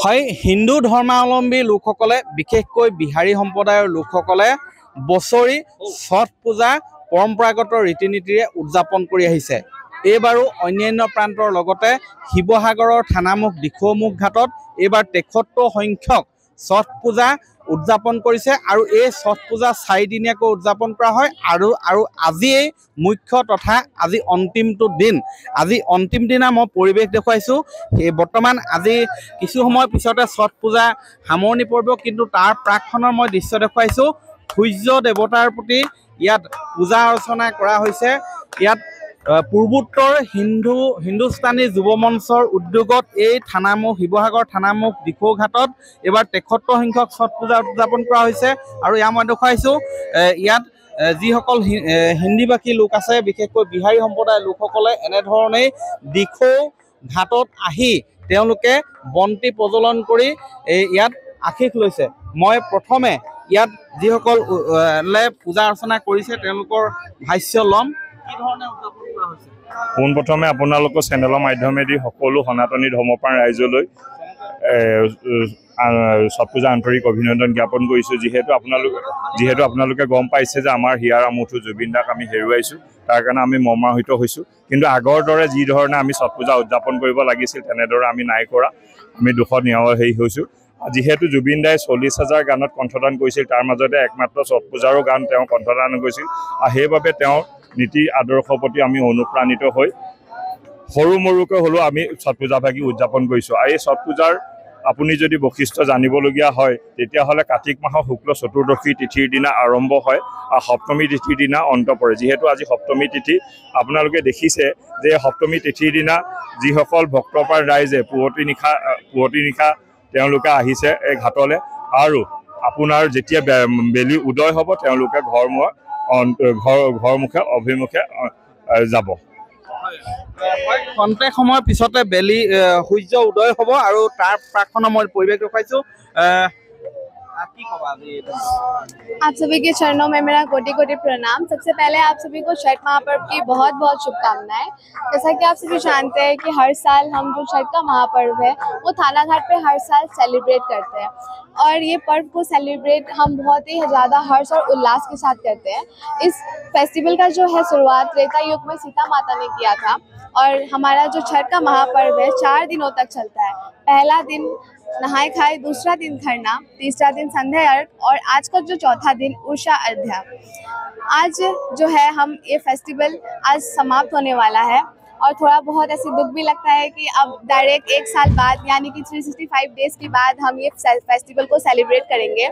হয় হিন্দু ধৰ্মাৱলম্বী লোকসকলে বিশেষকৈ বিহাৰী সম্প্ৰদায়ৰ লোকসকলে বছৰি ছট পূজা পৰম্পৰাগত ৰীতি নীতিৰে উদযাপন কৰি আহিছে। এইবাৰো অন্যান্য প্ৰান্তৰ লগতে শিৱসাগৰৰ থানামুখ দিখৌমুখ ঘাটত এইবাৰ ৭৩ সংখ্যক ছট পূজা উদযাপন কৰিছে আৰু এই ছট পূজা ৪ দিনীয়াকৈ উদযাপন কৰা হয় আৰু আজিয়েই মুখ্য তথা আজি অন্তিমটো দিন। আজি অন্তিম দিনা মই পৰিৱেশ দেখুৱাইছোঁ। বৰ্তমান আজি কিছু সময় পিছতে ছট পূজা সামৰণি পৰিব, কিন্তু তাৰ প্ৰাকখনৰ মই দৃশ্য দেখুৱাইছোঁ। সূৰ্য দেৱতাৰ প্ৰতি ইয়াত পূজা অৰ্চনা কৰা হৈছে। ইয়াত পূৰ্বোত্তৰ হিন্দুস্তানী যুৱ মঞ্চৰ উদ্যোগত এই থানামুখ শিৱসাগৰ থানামুখ দিখৌ ঘাটত এইবাৰ ৭৩ সংখ্যক ছট পূজা উদযাপন কৰা হৈছে। আৰু ইয়াত মই দেখুৱাইছোঁ ইয়াত যিসকল হিন্দীভাষী লোক আছে, বিশেষকৈ বিহাৰী সম্প্ৰদায়ৰ লোকসকলে এনেধৰণেই দিখৌ ঘাটত আহি তেওঁলোকে বন্তি প্ৰজ্বলন কৰি ইয়াত আশীষ লৈছে। মই প্ৰথমে ইয়াত যিসকল পূজা অৰ্চনা কৰিছে তেওঁলোকৰ ভাষ্য ল'ম। কি ধৰণে উদযাপন কৰা হৈছে? পোনপ্ৰথমে আপোনালোকৰ চেনেলৰ মাধ্যমেদি সকলো সনাতনী ধৰ্মপ্ৰাণ ৰাইজলৈ ছট পূজা আন্তৰিক অভিনন্দন জ্ঞাপন কৰিছোঁ। যিহেতু আপোনালোকে গম পাইছে যে আমাৰ হিয়াৰ আমঠু জুবিন দাক আমি হেৰুৱাইছোঁ, তাৰ কাৰণে আমি মৰ্মাহত হৈছোঁ। কিন্তু আগৰ দৰে যি ধৰণে আমি ছট পূজা উদযাপন কৰিব লাগিছিল তেনেদৰে আমি নাই কৰা। আমি দুখত হেৰি হৈছোঁ। যিহেতু জুবিন দাই ৪০,০০০ গানত কণ্ঠদান কৰিছিল, তাৰ মাজতে একমাত্ৰ ছট পূজাৰো গান তেওঁ কণ্ঠদান কৰিছিল। আৰু সেইবাবে তেওঁৰ নীতি আদৰ্শৰ প্ৰতি আমি অনুপ্ৰাণিত হৈ সৰু মৰুকৈ হ'লেও আমি ছট পূজাভাগি উদযাপন কৰিছোঁ। আৰু এই ছট পূজাৰ আপুনি যদি বৈশিষ্ট্য জানিবলগীয়া হয় তেতিয়াহ'লে কাতিক মাহৰ শুক্ল চতুৰ্দশী তিথিৰ দিনা আৰম্ভ হয় আৰু সপ্তমী তিথিৰ দিনা অন্ত পৰে। যিহেতু আজি সপ্তমী তিথি, আপোনালোকে দেখিছে যে সপ্তমী তিথিৰ দিনা যিসকল ভক্তপ্ৰাণ ৰাইজে পুৱতি নিশা তেওঁলোকে আহিছে এই ঘাটলৈ, আৰু আপোনাৰ যেতিয়া বেলি উদয় হ'ব তেওঁলোকে ঘৰমুখে অভিমুখে যাব। খন্তেক সময়ৰ পিছতে সূৰ্য উদয় হ'ব আৰু তাৰ প্ৰাকখনৰ মই পৰিৱেশ দেখুৱাইছোঁ। आप सभी के चरणों में मेरा कोटि कोटि प्रणाम। सबसे पहले आप सभी को छठ महापर्व की बहुत बहुत शुभकामनाएं। जैसा कि आप सभी जानते हैं कि हर साल हम जो छठ का महापर्व है वो थाना घाट पे हर साल सेलिब्रेट करते हैं, और ये पर्व को सेलिब्रेट हम बहुत ही ज़्यादा हर्ष और उल्लास के साथ करते हैं। इस फेस्टिवल का जो है शुरुआत त्रेता युग में सीता माता ने किया था, और हमारा जो छठ का महापर्व है 4 दिनों तक चलता है। पहला दिन नहाय खाए, दूसरा दिन खरना, तीसरा दिन संध्या अर्घ और आज का जो चौथा दिन उषा अर्घ्य। आज जो है हम ये फेस्टिवल आज समाप्त होने वाला है, और थोड़ा बहुत ऐसे दुख भी लगता है कि अब डायरेक्ट 1 साल बाद यानी कि 365 डेज के बाद हम ये फेस्टिवल को सेलिब्रेट करेंगे।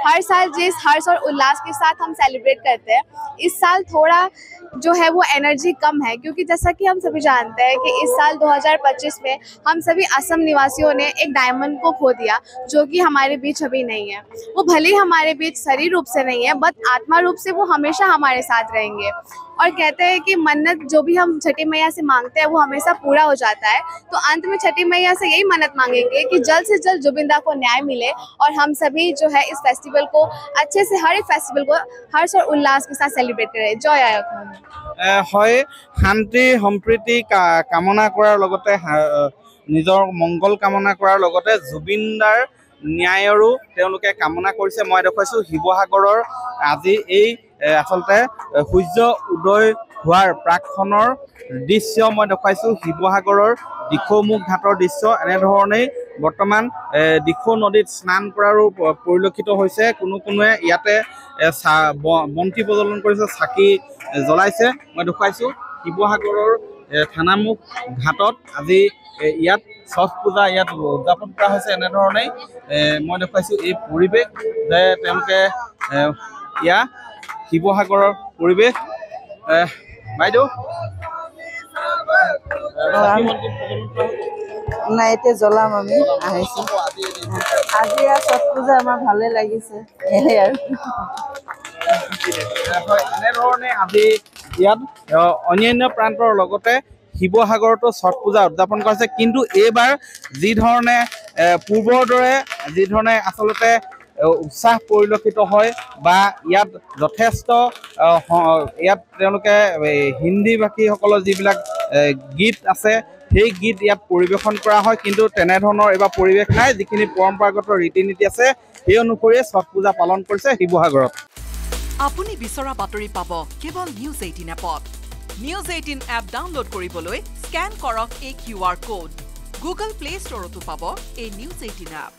हर साल जिस हर्ष और उल्लास के साथ हम सेलिब्रेट करते हैं, इस साल थोड़ा जो है वो एनर्जी कम है, क्योंकि जैसा कि हम सभी जानते हैं कि इस साल 2025 में हम सभी असम निवासियों ने एक डायमंड को खो दिया, जो कि हमारे बीच अभी नहीं है। वो भले ही हमारे बीच शरीर रूप से नहीं है, बट आत्मा रूप से वो हमेशा हमारे साथ रहेंगे। और कहते हैं कि मन्नत जो भी हम छठी मैया से मांगते हैं वो हमेशा पूरा हो जाता है। तो अंत में छठी मैया से यही मन्नत मांगेंगे कि जल्द से जल्द जुबिन दा को न्याय मिले, और हम सभी जो है इस फेस्टिवल को अच्छे से हर एक फेस्टिवल को हर्ष और उल्लास के साथ सेलिब्रेट करें। जय आयोग হয় শান্তি সম্প্ৰীতি কামনা কৰাৰ লগতে নিজৰ মংগল কামনা কৰাৰ লগতে জুবিন দাৰ ন্যায়ৰো তেওঁলোকে কামনা কৰিছে। মই দেখুৱাইছোঁ শিৱসাগৰৰ আজি এই আচলতে সূৰ্য উদয় হোৱাৰ প্ৰাকখনৰ দৃশ্য মই দেখুৱাইছোঁ। শিৱসাগৰৰ দিখৌমুখ ঘাটৰ দৃশ্য এনেধৰণেই বৰ্তমান দিখৌ নদীত স্নান কৰাৰো পৰিলক্ষিত হৈছে। কোনোৱে ইয়াতে বন্তি প্ৰজ্বলন কৰিছে, চাকি জ্বলাইছে। মই দেখুৱাইছোঁ শিৱসাগৰৰ থানামুখ ঘাটত আজি ইয়াত ছট পূজা ইয়াত উদযাপন কৰা হৈছে। এনেধৰণেই মই দেখুৱাইছোঁ এই পৰিৱেশ যে তেওঁলোকে শিৱসাগৰৰ পৰিৱেশ। বাইদেউ নাই, এতিয়া জ্বলাম আমি আহিছোঁ। আজি আৰু ছট পূজা আমাৰ ভালে লাগিছে। এনেধৰণে আজি ইয়াত অন্যান্য প্ৰান্তৰ লগতে শিৱসাগৰতো ছট পূজা উদযাপন কৰা হৈছে। কিন্তু এইবাৰ যি ধৰণে পূৰ্বৰ দৰে যি ধৰণে আচলতে উৎসাহ পৰিলক্ষিত হয় বা ইয়াত যথেষ্ট ইয়াত তেওঁলোকে হিন্দী ভাষীসকলৰ যিবিলাক গীত আছে সেই গীত ইয়াত পৰিৱেশন কৰা হয় কিন্তু তেনেধৰণৰ এইবাৰ পৰিৱেশ নাই যিখিনি পৰম্পৰাগত ৰীতি নীতি আছে সেই অনুসৰিয়ে ছট পূজা পালন কৰিছে শিৱসাগৰত আপুনি বিচৰা বাতৰি পাব কেৱল নিউজ 18 এপত নিউজ 18 এপ ডাউনলোড কৰিবলৈ স্ক্যান কৰক এই QR কোড গুগল প্লে ষ্টৰতো পাব এই নিউজ 18 এপ